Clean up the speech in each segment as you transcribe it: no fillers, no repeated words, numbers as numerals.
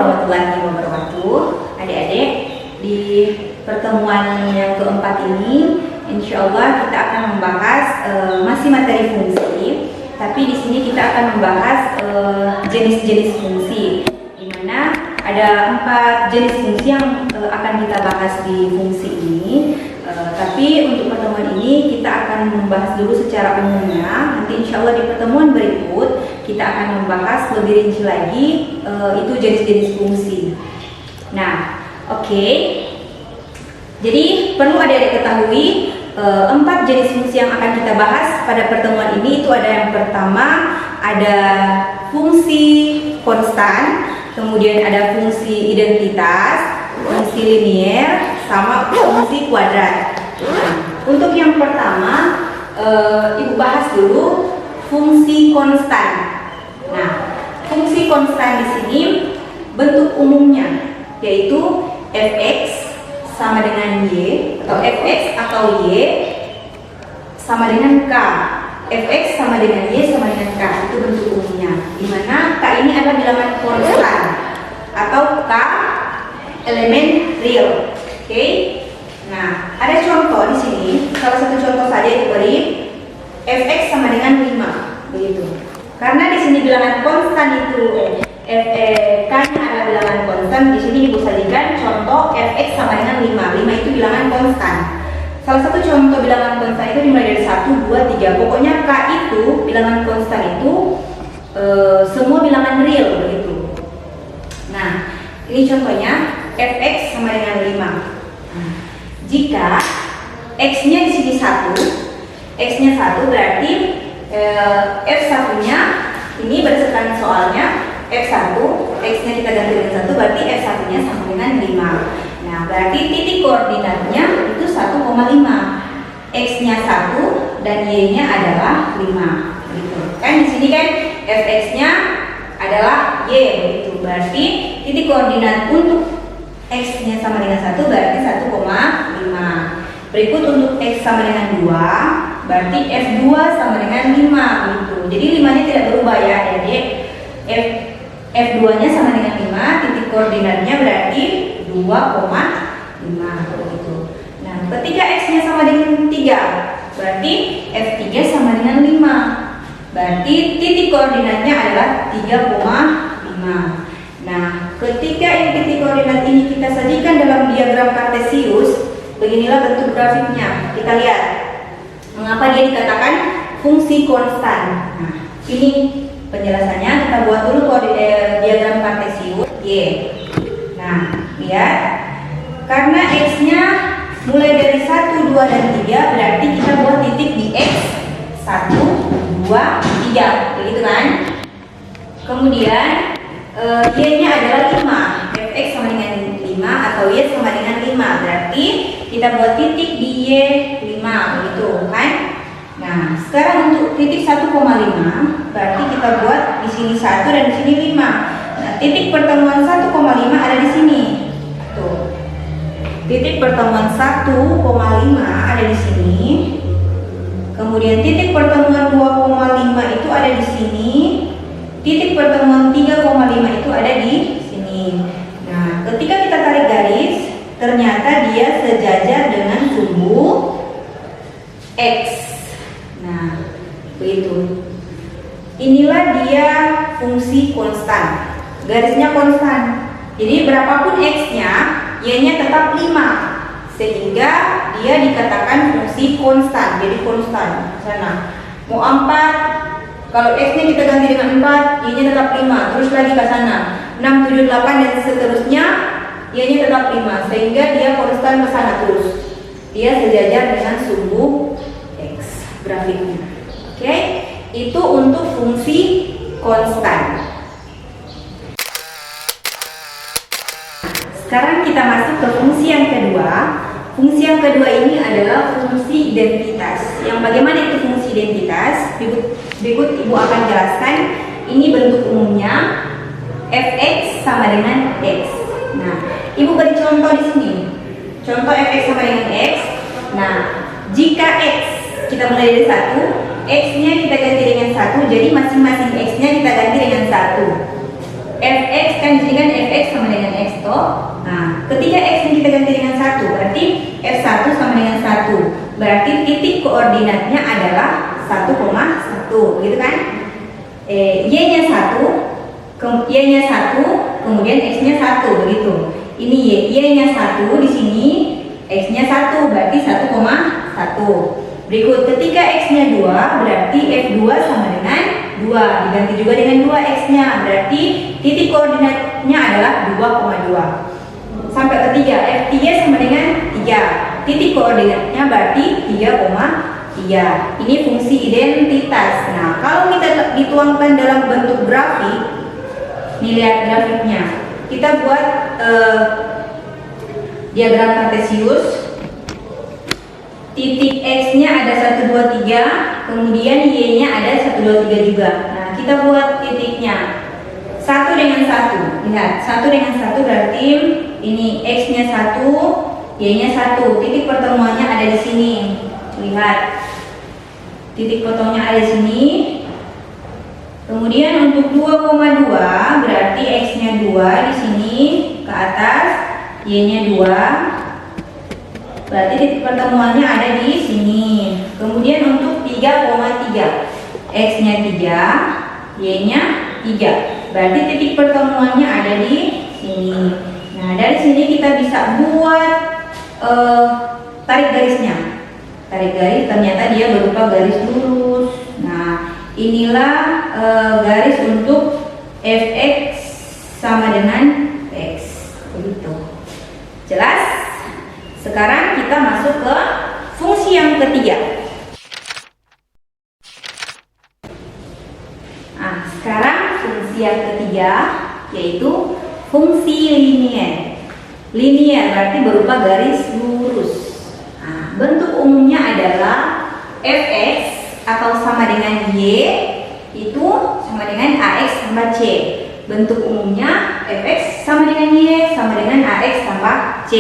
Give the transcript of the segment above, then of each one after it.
warahmatullahi wabarakatuh. Adik-adik, di pertemuan yang keempat ini, insya Allah kita akan membahas masih materi fungsi, tapi di sini kita akan membahas jenis-jenis fungsi, di mana ada 4 jenis fungsi yang akan kita bahas di fungsi ini. Tapi untuk pertemuan ini kita akan membahas dulu secara umumnya. Nanti insya Allah di pertemuan berikut kita akan membahas lebih rinci lagi itu jenis-jenis fungsi. Nah, oke. Jadi perlu adik-adik ketahui 4 jenis fungsi yang akan kita bahas pada pertemuan ini. Itu ada yang pertama, ada fungsi konstan, kemudian ada fungsi identitas, fungsi linier, sama fungsi kuadrat. Nah, untuk yang pertama, Ibu bahas dulu fungsi konstan. Nah, fungsi konstan di sini bentuk umumnya yaitu fx sama dengan y, atau fx atau y sama dengan k. Fx sama dengan y sama dengan k, itu bentuk umumnya. Dimana k ini adalah bilangan konstan atau k elemen real. Oke. Nah, ada contoh di sini. Salah satu contoh saja diberi fx sama dengan 5, begitu. Karena di sini bilangan konstan itu k-nya adalah bilangan konstan. Di sini Ibu sajikan contoh fx sama dengan 5. 5 itu bilangan konstan. Salah satu contoh bilangan konstan itu dimulai dari 1, 2, 3. Pokoknya k itu bilangan konstan itu semua bilangan real, begitu. Nah, ini contohnya fx sama dengan 5. Jika x-nya di sini 1, x-nya 1 berarti f1-nya ini berdasarkan soalnya f1, x-nya kita ganti dengan 1 berarti f1-nya sama dengan 5. Nah, berarti titik koordinatnya itu 1,5. X-nya 1 dan y-nya adalah 5. Gitu. Kan di sini kan fx-nya adalah y, begitu. Berarti titik koordinat untuk x-nya sama dengan 1 berarti 1,5. Berikut untuk x sama dengan 2 berarti f2 sama dengan 5, gitu. Jadi 5-nya tidak berubah ya, adik-adik. F2-nya sama dengan 5, titik koordinatnya berarti 2,5, gitu. Nah, ketika x-nya sama dengan 3 berarti f3 sama dengan 5. Berarti titik koordinatnya adalah 3,5. Nah, ketika titik koordinat ini kita sajikan dalam diagram kartesius, beginilah bentuk grafiknya. Kita lihat mengapa dia dikatakan fungsi konstan. Nah, ini penjelasannya. Kita buat dulu diagram kartesius y. Nah, lihat, karena x-nya mulai dari 1, 2, dan 3 berarti kita buat titik di x 1, 2, 3, begitu kan? Kemudian y-nya adalah 5, fx sama dengan 5 atau y sama dengan 5. Berarti kita buat titik di y 5, begitu kan? Nah, sekarang untuk titik 1,5 berarti kita buat di sini 1 dan di sini 5. Nah, titik pertemuan 1,5 ada di sini. Tuh. Titik pertemuan 1,5 ada di sini. Kemudian titik pertemuan 2,5 itu ada di sini. Titik pertemuan 3,5 itu ada di sini. Nah, ketika kita tarik garis, ternyata dia sejajar dengan sumbu x. Nah, begitu. Inilah dia fungsi konstan. Garisnya konstan. Jadi berapapun x-nya, y-nya tetap 5. Sehingga dia dikatakan fungsi konstan. Jadi konstan. Sana. Mau 4, kalau x-nya kita ganti dengan 4, y-nya tetap 5. Terus lagi ke sana. 6, 7, 8 dan seterusnya, y-nya tetap 5. Sehingga dia konstan ke sana terus. Dia sejajar dengan sumbu x grafiknya. Oke? Itu untuk fungsi konstan. Sekarang kita masuk ke fungsi yang kedua. Fungsi yang kedua ini adalah fungsi identitas. Yang bagaimana itu fungsi identitas? Berikut Ibu akan jelaskan. Ini bentuk umumnya fx sama dengan x. Nah, Ibu beri contoh di sini. Contoh fx sama dengan x. Nah, jika x kita mulai dari 1, x-nya kita ganti dengan 1, jadi masing-masing x-nya kita ganti dengan 1. Fx kan di sini kan fx toh. Nah, ketika X-nya kita ganti dengan 1, berarti F1 sama dengan 1. Berarti titik koordinatnya adalah 1,1, gitu kan? Y-nya 1, Y-nya 1, kemudian X-nya 1, begitu. Ini Y-nya 1 di sini, X-nya 1, berarti 1,1. Berikut, ketika X-nya 2, berarti F2 sama dengan 2. Diganti juga dengan 2 X-nya, berarti titik koordinatnya adalah 2,2. Sampai ketiga, F3 sama dengan 3. Titik koordinatnya berarti 3,3. Ini fungsi identitas. Nah, kalau kita dituangkan dalam bentuk grafik, nih lihat grafiknya. Kita buat diagram kartesius. Titik X-nya ada 1, 2, 3, kemudian Y-nya ada 1, 2, 3 juga. Nah, kita buat titiknya 1 dengan 1. Lihat, 1 dengan 1 berarti ini X-nya 1, Y-nya 1. Titik pertemuannya ada di sini. Lihat, titik pertemuannya ada di sini. Kemudian untuk 2,2 berarti X-nya 2 di sini ke atas, Y-nya 2. Berarti titik pertemuannya ada di sini. Kemudian untuk 3,3, X-nya 3, Y-nya 3. Berarti titik pertemuannya ada di sini. Nah, dari sini kita bisa buat tarik garisnya. Tarik garis, ternyata dia berupa garis lurus. Nah, inilah garis untuk Fx sama dengan X. Begitu. Jelas? Sekarang kita masuk ke fungsi yang ketiga. Nah, sekarang fungsi yang ketiga yaitu fungsi linier. Linier berarti berupa garis lurus. Nah, bentuk umumnya adalah Fx atau sama dengan Y itu sama dengan Ax tambah C. Bentuk umumnya Fx sama dengan Y sama dengan Ax tambah C,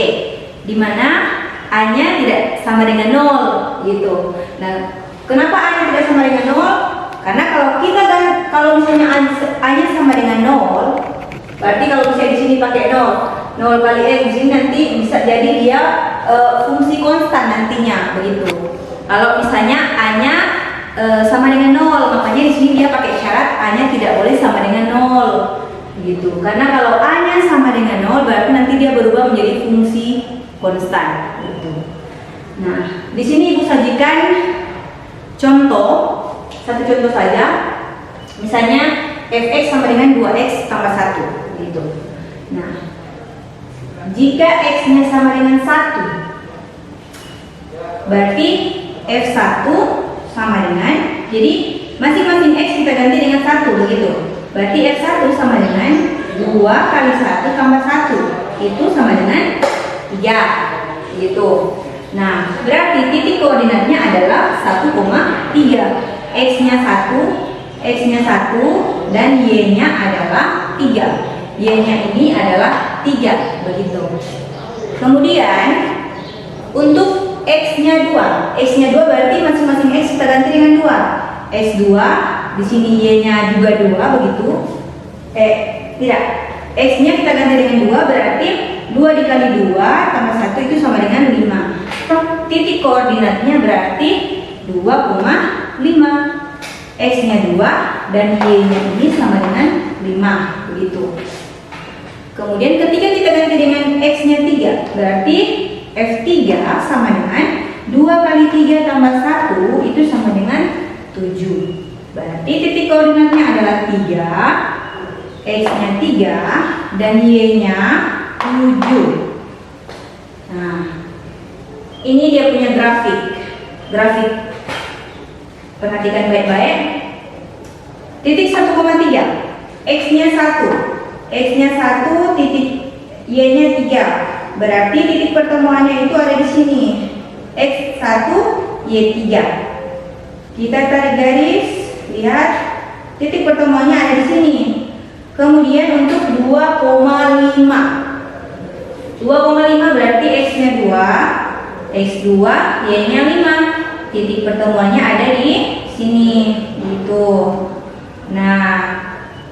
di mana A-nya tidak sama dengan 0 gitu. Nah, kenapa A-nya tidak sama dengan 0? Karena kalau misalnya A-nya sama dengan 0, berarti kalau misalnya di sini pakai 0 kali X, di sini nanti bisa jadi dia fungsi konstan nantinya begitu. Kalau misalnya A-nya sama dengan 0, makanya di sini dia pakai syarat A-nya tidak boleh sama dengan 0 gitu. Karena kalau A-nya sama dengan 0 berarti nanti dia berubah menjadi fungsi konstan gitu. Nah, di sini Ibu sajikan satu contoh saja. Misalnya Fx sama dengan 2x tambah 1 gitu. Nah, jika x-nya sama dengan 1, berarti f1 sama dengan, jadi masing-masing x kita ganti dengan 1 begitu. Berarti f1 sama dengan 2 kali 1 tambah 1, itu sama dengan 3 gitu. Nah, berarti titik koordinatnya adalah 1,3. X-nya 1 dan Y-nya adalah 3. Y-nya ini adalah 3 begitu. Kemudian untuk X-nya 2. X-nya 2 berarti masing-masing X kita ganti dengan 2. X2, di sini Y-nya juga 2 begitu. Tidak. X-nya kita ganti dengan 2 berarti 2 dikali 2 tambah 1 itu sama dengan 5. Titik koordinatnya berarti 2,5. X-nya 2 dan Y-nya ini sama dengan 5 begitu. Kemudian ketika kita ganti dengan X-nya 3, berarti F3 sama dengan 2 kali 3 tambah 1 itu sama dengan 7. Berarti titik koordinatnya adalah 3, X-nya 3 dan Y-nya 7. Nah, ini dia punya grafik. Perhatikan baik-baik. Titik 1,3, X-nya 1, titik Y-nya 3. Berarti titik pertemuannya itu ada di sini. X1, Y3. Kita tarik garis, lihat titik pertemuannya ada di sini. Kemudian untuk 2,5. 2,5 berarti X-nya 2, X2, Y-nya 5. Titik pertemuannya ada di sini gitu. Nah,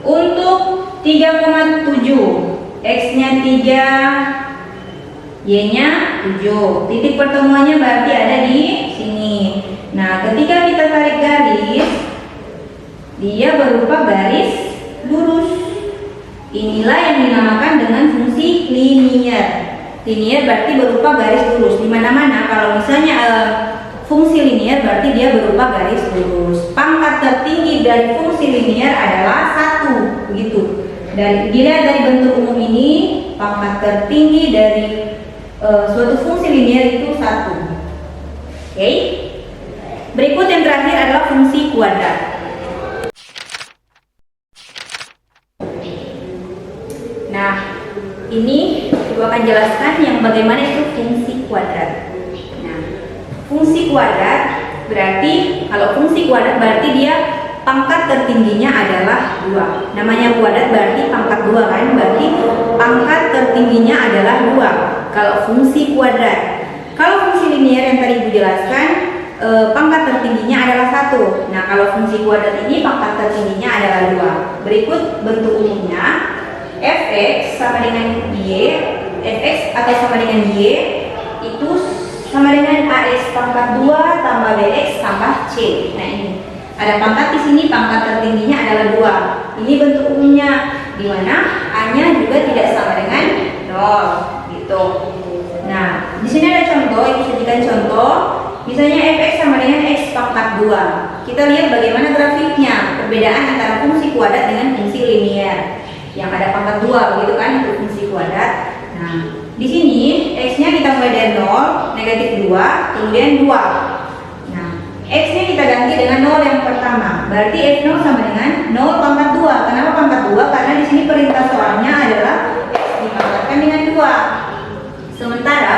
untuk 3,7, X-nya 3, 3, Y-nya 7. Titik pertemuannya berarti ada di sini. Nah, ketika kita tarik garis, dia berupa garis lurus. Inilah yang dinamakan dengan fungsi linier. Linier berarti berupa garis lurus. Di mana-mana kalau misalnya fungsi linier berarti dia berupa garis lurus. Pangkat tertinggi dari fungsi linier adalah 1, begitu. Dilihat dari bentuk umum ini, pangkat tertinggi dari suatu fungsi linier itu 1. Oke. Berikut yang terakhir adalah fungsi kuadrat. Nah, ini Ibu akan jelaskan yang bagaimana itu fungsi kuadrat. Nah, fungsi kuadrat berarti, kalau fungsi kuadrat berarti dia pangkat tertingginya adalah 2. Namanya kuadrat berarti pangkat 2 kan? Berarti pangkat tertingginya adalah 2. Kalau fungsi kuadrat. Kalau fungsi linier yang tadi Ibu jelaskan, pangkat tertingginya adalah 1. Nah, kalau fungsi kuadrat ini pangkat tertingginya adalah 2. Berikut bentuk umumnya. Fx sama dengan y, fx atau sama dengan y itu sama dengan ax pangkat 2 tambah bx tambah c. Nah, ini ada pangkat di sini, pangkat tertingginya adalah 2. Ini bentuk umumnya, di mana a-nya juga tidak sama dengan 0, gitu. Nah, di sini ada contoh, Ibu sajikan contoh. Misalnya fx sama dengan x pangkat 2. Kita lihat bagaimana grafiknya, perbedaan antara fungsi kuadrat dengan fungsi linier. Yang ada pangkat 2, begitu kan, untuk fungsi kuadrat. Nah, di sini x-nya kita mulai dari 0, negatif 2, kemudian 2. Nah, x-nya kita ganti dengan 0 yang pertama. Berarti f0 sama dengan 0 pangkat 2. Kenapa pangkat 2? Karena di sini perintah soalnya adalah x dipangkatkan dengan 2. Sementara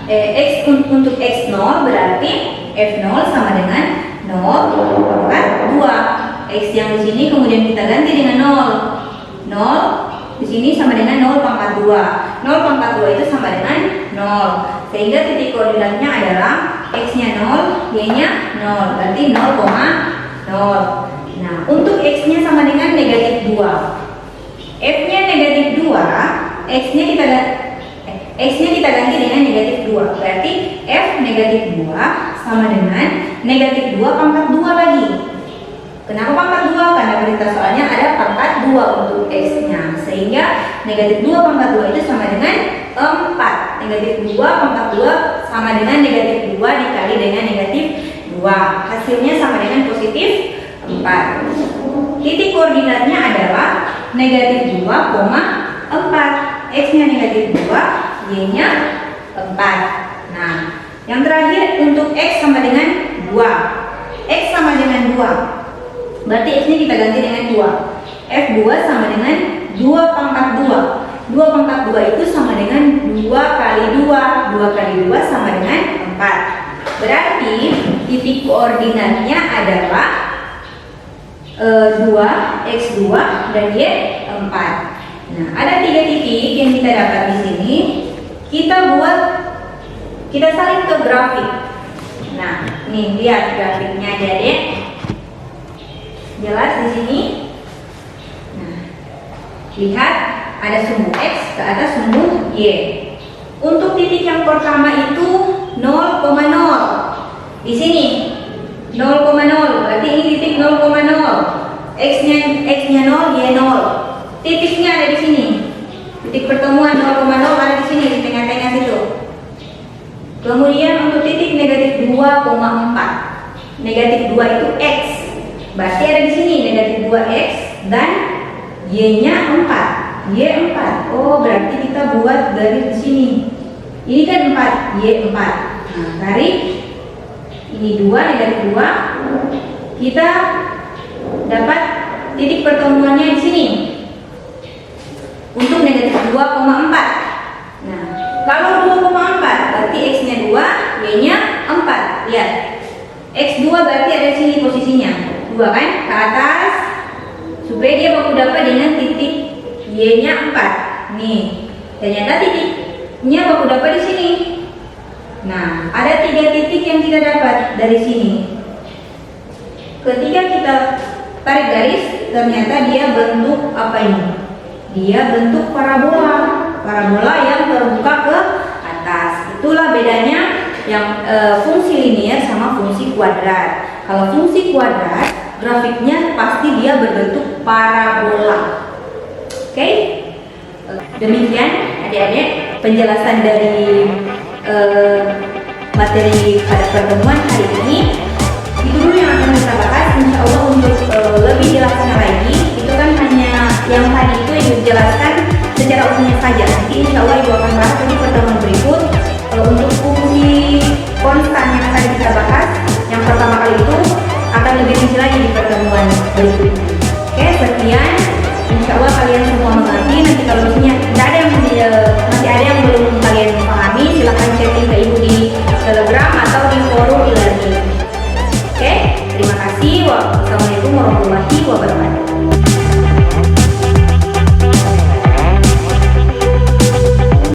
x untuk x0 berarti f0 sama dengan 0 pangkat 2. X yang di sini kemudian kita ganti dengan 0. 0 di sini sama dengan 0 pangkat 2. 0 pangkat 2 itu sama dengan 0. Sehingga titik koordinatnya adalah x-nya 0, y-nya 0. Berarti 0,0. Nah, untuk x-nya sama dengan negatif 2. F-nya negatif 2, x-nya kita ganti dengan negatif 2. Berarti f negatif 2 sama dengan negatif 2 pangkat 2 lagi. Kenapa pangkat 2? Karena perintah soalnya ada pangkat 2 untuk x-nya. Sehingga negatif 2 pangkat 2 itu sama dengan 4. Negatif 2 pangkat 2 sama dengan negatif 2 dikali dengan negatif 2. Hasilnya sama dengan positif 4. Titik koordinatnya adalah negatif 2, 4. X-nya negatif 2, y-nya 4. Nah, yang terakhir untuk x sama dengan 2. X sama dengan 2. Berarti x-nya kita ganti dengan 2. F2 sama dengan 2 pangkat 2. 2 pangkat 2 itu sama dengan 2 kali 2. 2 kali 2 sama dengan 4. Berarti titik koordinatnya adalah 2, x2 dan y4. Nah, ada 3 titik yang kita dapat di sini. Kita salin ke grafik. Nah, nih lihat grafiknya Adik-adik. Jelas di sini. Nah, lihat ada sumbu x ke atas sumbu y. Untuk titik yang pertama itu 0,0. Di sini 0,0. Berarti ini titik 0,0. X-nya 0, y 0. Titiknya ada di sini. Titik pertemuan 0,0 ada di sini di tengah-tengah situ. Kemudian untuk titik negatif 2,4. Negatif 2 itu x. Berarti ada di sini negatif 2x dan y-nya 4. Y 4. Oh, berarti kita buat garis di sini. Ini kan 4, y 4. Nah, tarik ini 2, negatif 2. Kita dapat titik pertemuannya di sini. Untuk negatif 2,4. Nah, kalau 2,4 berarti x-nya 2, y-nya 4. Lihat. X2 berarti ada di sini posisinya. 2 kan ke atas supaya dia baku dapat dengan titik y-nya 4. Nih, ternyata titiknya baku dapat di sini. Nah, ada 3 titik yang kita dapat dari sini. Ketika kita tarik garis, ternyata dia bentuk apa ini? Dia bentuk parabola kuadrat. Kalau fungsi kuadrat, grafiknya pasti dia berbentuk parabola. Oke? Demikian adik-adik penjelasan dari materi pada pertemuan hari ini. Itu dulu yang akan kita bahas. Insya Allah untuk lebih jelasnya lagi, itu kan hanya yang tadi itu yang dijelaskan secara umumnya saja. Nanti insya Allah Ibu akan bahas